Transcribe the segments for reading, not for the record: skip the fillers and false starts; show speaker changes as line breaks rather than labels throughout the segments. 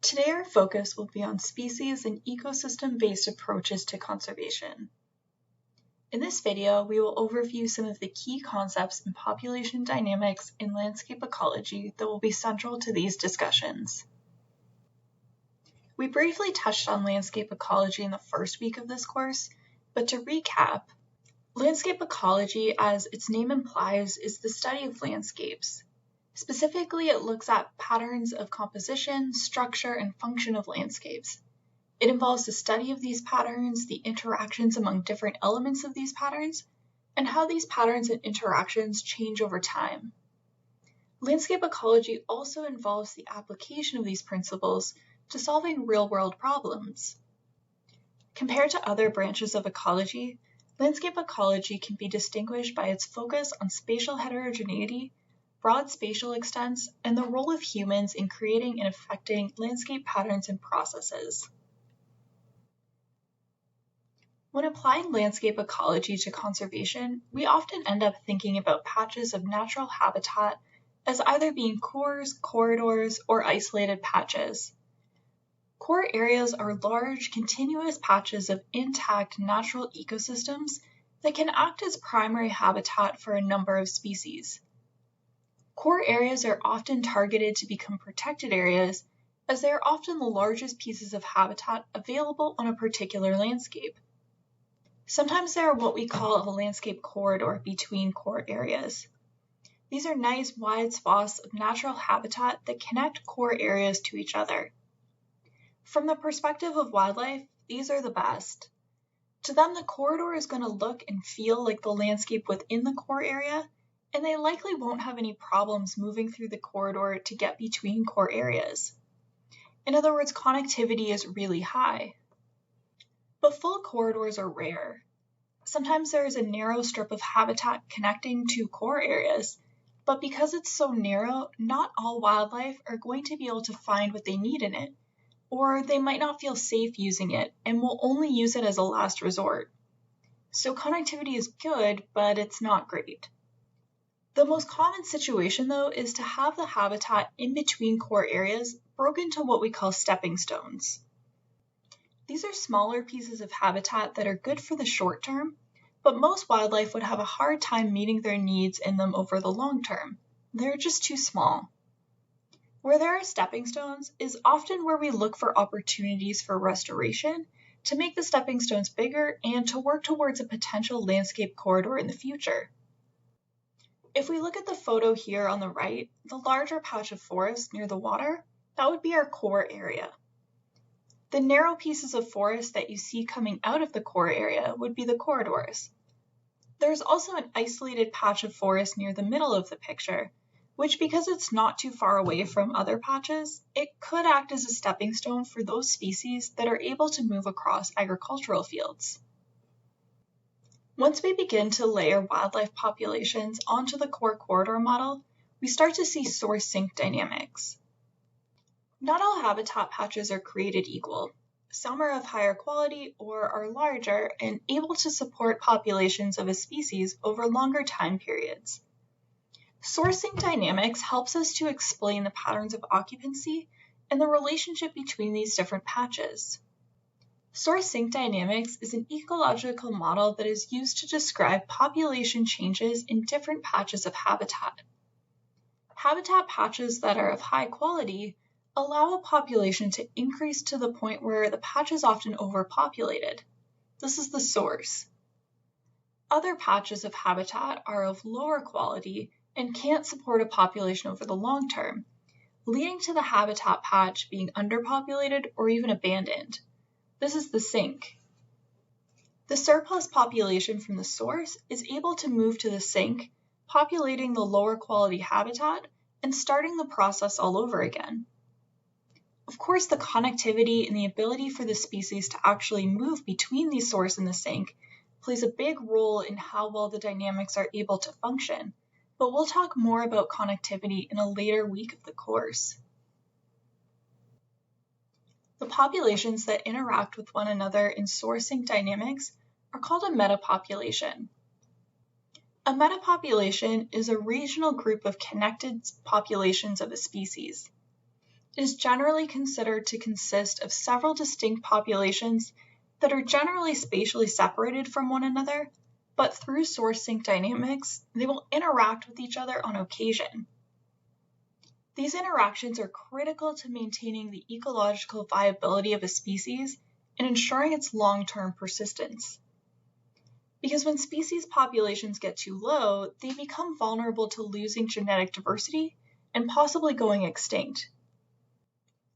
Today our focus will be on species and ecosystem-based approaches to conservation. In this video, we will overview some of the key concepts in population dynamics and landscape ecology that will be central to these discussions. We briefly touched on landscape ecology in the first week of this course, but to recap, landscape ecology, as its name implies, is the study of landscapes. Specifically, it looks at patterns of composition, structure, and function of landscapes. It involves the study of these patterns, the interactions among different elements of these patterns, and how these patterns and interactions change over time. Landscape ecology also involves the application of these principles to solving real-world problems. Compared to other branches of ecology, landscape ecology can be distinguished by its focus on spatial heterogeneity, broad spatial extents, and the role of humans in creating and affecting landscape patterns and processes. When applying landscape ecology to conservation, we often end up thinking about patches of natural habitat as either being cores, corridors, or isolated patches. Core areas are large, continuous patches of intact natural ecosystems that can act as primary habitat for a number of species. Core areas are often targeted to become protected areas, as they are often the largest pieces of habitat available on a particular landscape. Sometimes there are what we call a landscape corridor between core areas. These are nice wide swaths of natural habitat that connect core areas to each other. From the perspective of wildlife, these are the best. To them, the corridor is going to look and feel like the landscape within the core area, and they likely won't have any problems moving through the corridor to get between core areas. In other words, connectivity is really high. But full corridors are rare. Sometimes there is a narrow strip of habitat connecting two core areas, but because it's so narrow, not all wildlife are going to be able to find what they need in it, or they might not feel safe using it and will only use it as a last resort. So connectivity is good, but it's not great. The most common situation, though, is to have the habitat in between core areas broken into what we call stepping stones. These are smaller pieces of habitat that are good for the short term, but most wildlife would have a hard time meeting their needs in them over the long term. They're just too small. Where there are stepping stones is often where we look for opportunities for restoration to make the stepping stones bigger and to work towards a potential landscape corridor in the future. If we look at the photo here on the right, the larger patch of forest near the water, that would be our core area. The narrow pieces of forest that you see coming out of the core area would be the corridors. There's also an isolated patch of forest near the middle of the picture, which, because it's not too far away from other patches, it could act as a stepping stone for those species that are able to move across agricultural fields. Once we begin to layer wildlife populations onto the core corridor model, we start to see source sink dynamics. Not all habitat patches are created equal. Some are of higher quality or are larger and able to support populations of a species over longer time periods. Source sink dynamics helps us to explain the patterns of occupancy and the relationship between these different patches. Source sink dynamics is an ecological model that is used to describe population changes in different patches of habitat. Habitat patches that are of high quality allow a population to increase to the point where the patch is often overpopulated. This is the source. Other patches of habitat are of lower quality and can't support a population over the long term, leading to the habitat patch being underpopulated or even abandoned. This is the sink. The surplus population from the source is able to move to the sink, populating the lower quality habitat and starting the process all over again. Of course, the connectivity and the ability for the species to actually move between the source and the sink plays a big role in how well the dynamics are able to function, but we'll talk more about connectivity in a later week of the course. The populations that interact with one another in source sink dynamics are called a metapopulation. A metapopulation is a regional group of connected populations of a species. It is generally considered to consist of several distinct populations that are generally spatially separated from one another, but through source sink dynamics, they will interact with each other on occasion. These interactions are critical to maintaining the ecological viability of a species and ensuring its long-term persistence. Because when species populations get too low, they become vulnerable to losing genetic diversity and possibly going extinct.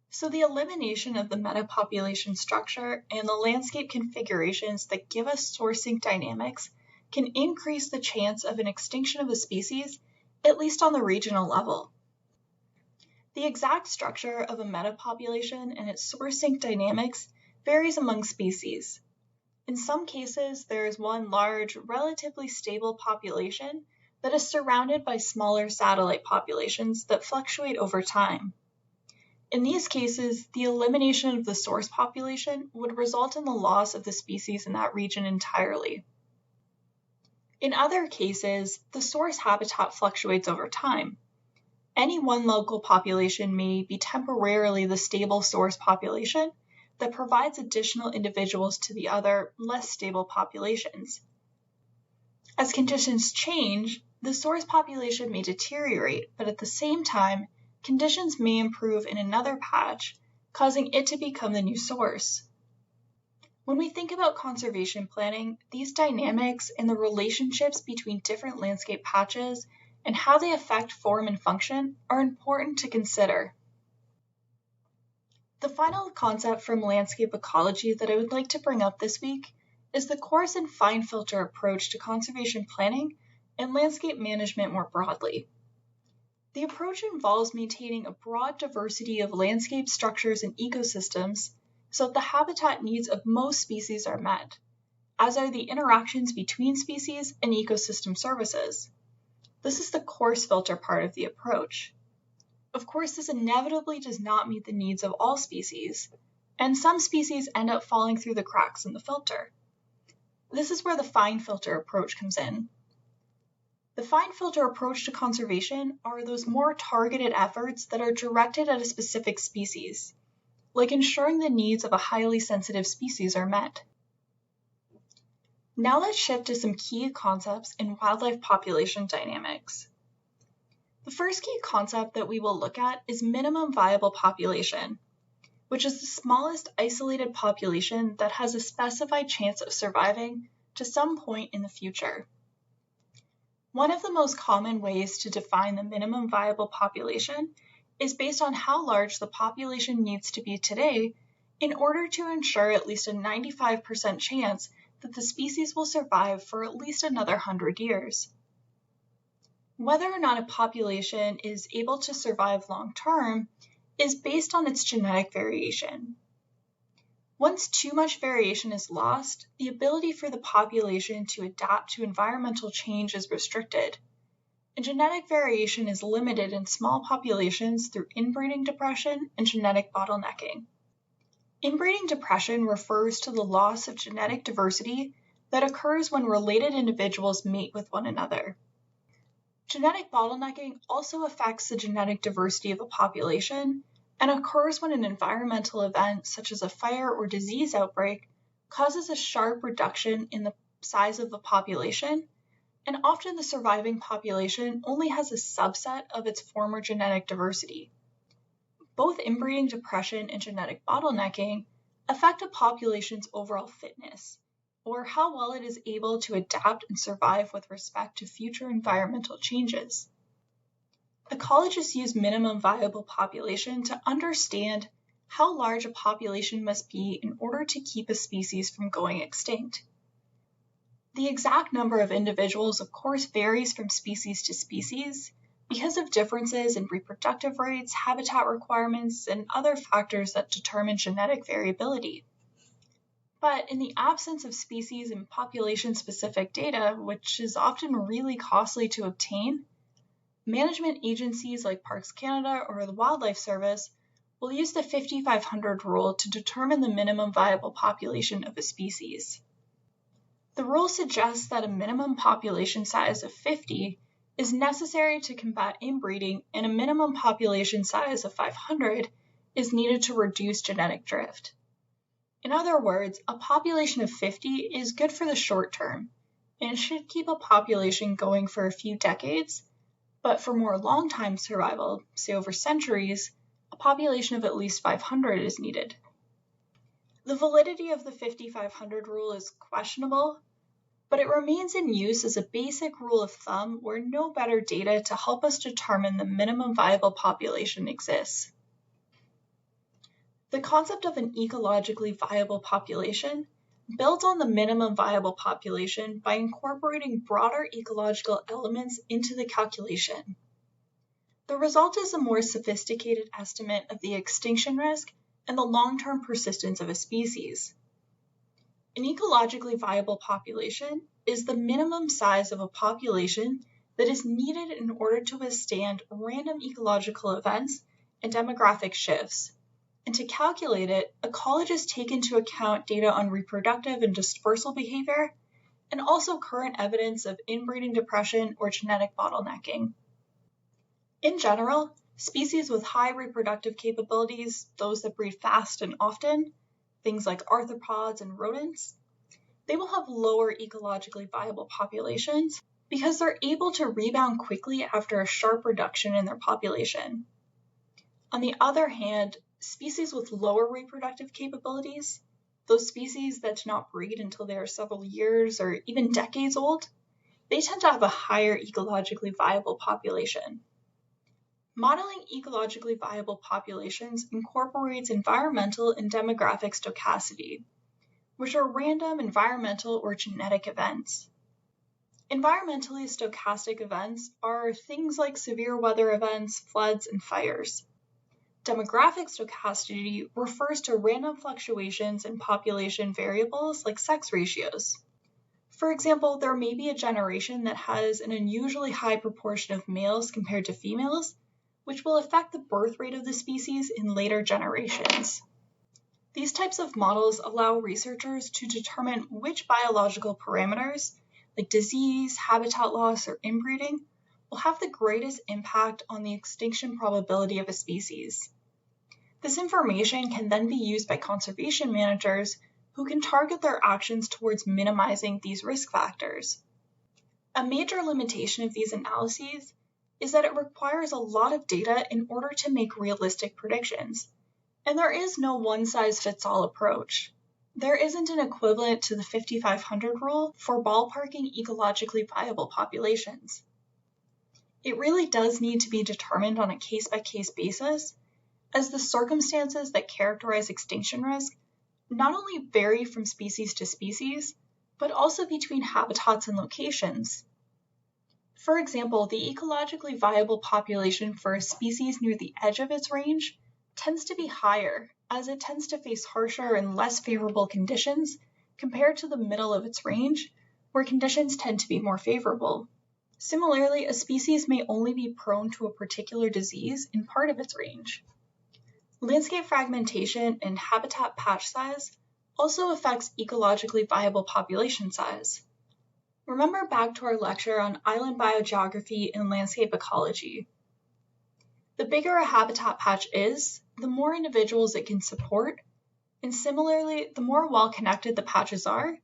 So the elimination of the metapopulation structure and the landscape configurations that give us source sink dynamics can increase the chance of an extinction of a species, at least on the regional level. The exact structure of a metapopulation and its source sink dynamics varies among species. In some cases, there is one large, relatively stable population that is surrounded by smaller satellite populations that fluctuate over time. In these cases, the elimination of the source population would result in the loss of the species in that region entirely. In other cases, the source habitat fluctuates over time. Any one local population may be temporarily the stable source population that provides additional individuals to the other, less stable populations. As conditions change, the source population may deteriorate, but at the same time, conditions may improve in another patch, causing it to become the new source. When we think about conservation planning, these dynamics and the relationships between different landscape patches and how they affect form and function are important to consider. The final concept from landscape ecology that I would like to bring up this week is the coarse and fine filter approach to conservation planning and landscape management more broadly. The approach involves maintaining a broad diversity of landscape structures and ecosystems so that the habitat needs of most species are met, as are the interactions between species and ecosystem services. This is the coarse filter part of the approach. Of course, this inevitably does not meet the needs of all species, and some species end up falling through the cracks in the filter. This is where the fine filter approach comes in. The fine filter approach to conservation are those more targeted efforts that are directed at a specific species, like ensuring the needs of a highly sensitive species are met. Now let's shift to some key concepts in wildlife population dynamics. The first key concept that we will look at is minimum viable population, which is the smallest isolated population that has a specified chance of surviving to some point in the future. One of the most common ways to define the minimum viable population is based on how large the population needs to be today in order to ensure at least a 95% chance that the species will survive for at least another 100 years. Whether or not a population is able to survive long-term is based on its genetic variation. Once too much variation is lost, the ability for the population to adapt to environmental change is restricted, and genetic variation is limited in small populations through inbreeding depression and genetic bottlenecking. Inbreeding depression refers to the loss of genetic diversity that occurs when related individuals mate with one another. Genetic bottlenecking also affects the genetic diversity of a population and occurs when an environmental event such as a fire or disease outbreak causes a sharp reduction in the size of the population, and often the surviving population only has a subset of its former genetic diversity. Both inbreeding depression and genetic bottlenecking affect a population's overall fitness, or how well it is able to adapt and survive with respect to future environmental changes. Ecologists use minimum viable population to understand how large a population must be in order to keep a species from going extinct. The exact number of individuals, of course, varies from species to species because of differences in reproductive rates, habitat requirements, and other factors that determine genetic variability. But in the absence of species and population-specific data, which is often really costly to obtain, management agencies like Parks Canada or the Wildlife Service will use the 5,500 rule to determine the minimum viable population of a species. The rule suggests that a minimum population size of 50 is necessary to combat inbreeding, and a minimum population size of 500 is needed to reduce genetic drift. In other words, a population of 50 is good for the short term, and should keep a population going for a few decades, but for more long-time survival, say over centuries, a population of at least 500 is needed. The validity of the 50-500 rule is questionable, but it remains in use as a basic rule of thumb where no better data to help us determine the minimum viable population exists. The concept of an ecologically viable population builds on the minimum viable population by incorporating broader ecological elements into the calculation. The result is a more sophisticated estimate of the extinction risk and the long-term persistence of a species. An ecologically viable population is the minimum size of a population that is needed in order to withstand random ecological events and demographic shifts. And to calculate it, ecologists take into account data on reproductive and dispersal behavior, and also current evidence of inbreeding depression or genetic bottlenecking. In general, species with high reproductive capabilities, those that breed fast and often, things like arthropods and rodents, they will have lower ecologically viable populations because they're able to rebound quickly after a sharp reduction in their population. On the other hand, species with lower reproductive capabilities, those species that do not breed until they are several years or even decades old, they tend to have a higher ecologically viable population. Modeling ecologically viable populations incorporates environmental and demographic stochasticity, which are random environmental or genetic events. Environmentally stochastic events are things like severe weather events, floods, and fires. Demographic stochasticity refers to random fluctuations in population variables like sex ratios. For example, there may be a generation that has an unusually high proportion of males compared to females, which will affect the birth rate of the species in later generations. These types of models allow researchers to determine which biological parameters, like disease, habitat loss, or inbreeding, will have the greatest impact on the extinction probability of a species. This information can then be used by conservation managers who can target their actions towards minimizing these risk factors. A major limitation of these analyses is that it requires a lot of data in order to make realistic predictions, and there is no one-size-fits-all approach. There isn't an equivalent to the 50-500 rule for ballparking ecologically viable populations. It really does need to be determined on a case-by-case basis, as the circumstances that characterize extinction risk not only vary from species to species, but also between habitats and locations. For example, the ecologically viable population for a species near the edge of its range tends to be higher, as it tends to face harsher and less favorable conditions compared to the middle of its range, where conditions tend to be more favorable. Similarly, a species may only be prone to a particular disease in part of its range. Landscape fragmentation and habitat patch size also affects ecologically viable population size. Remember back to our lecture on island biogeography and landscape ecology. The bigger a habitat patch is, the more individuals it can support, and similarly, the more well-connected the patches are,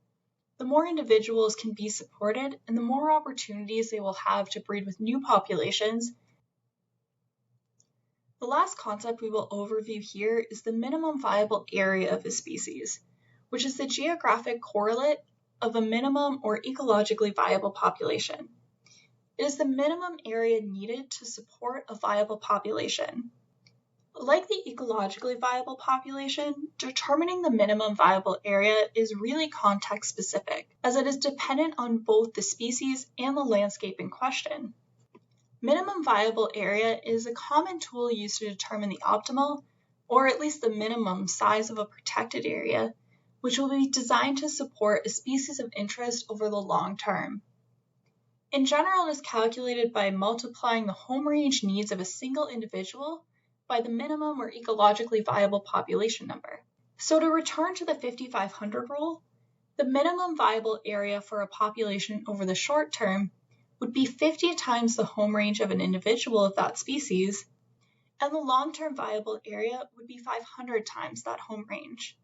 the more individuals can be supported and the more opportunities they will have to breed with new populations. The last concept we will overview here is the minimum viable area of a species, which is the geographic correlate of a minimum or ecologically viable population. It is the minimum area needed to support a viable population. Like the ecologically viable population, determining the minimum viable area is really context-specific, as it is dependent on both the species and the landscape in question. Minimum viable area is a common tool used to determine the optimal, or at least the minimum size of a protected area, which will be designed to support a species of interest over the long term. In general, it is calculated by multiplying the home range needs of a single individual by the minimum or ecologically viable population number. So to return to the 50-500 rule, the minimum viable area for a population over the short term would be 50 times the home range of an individual of that species, and the long-term viable area would be 500 times that home range.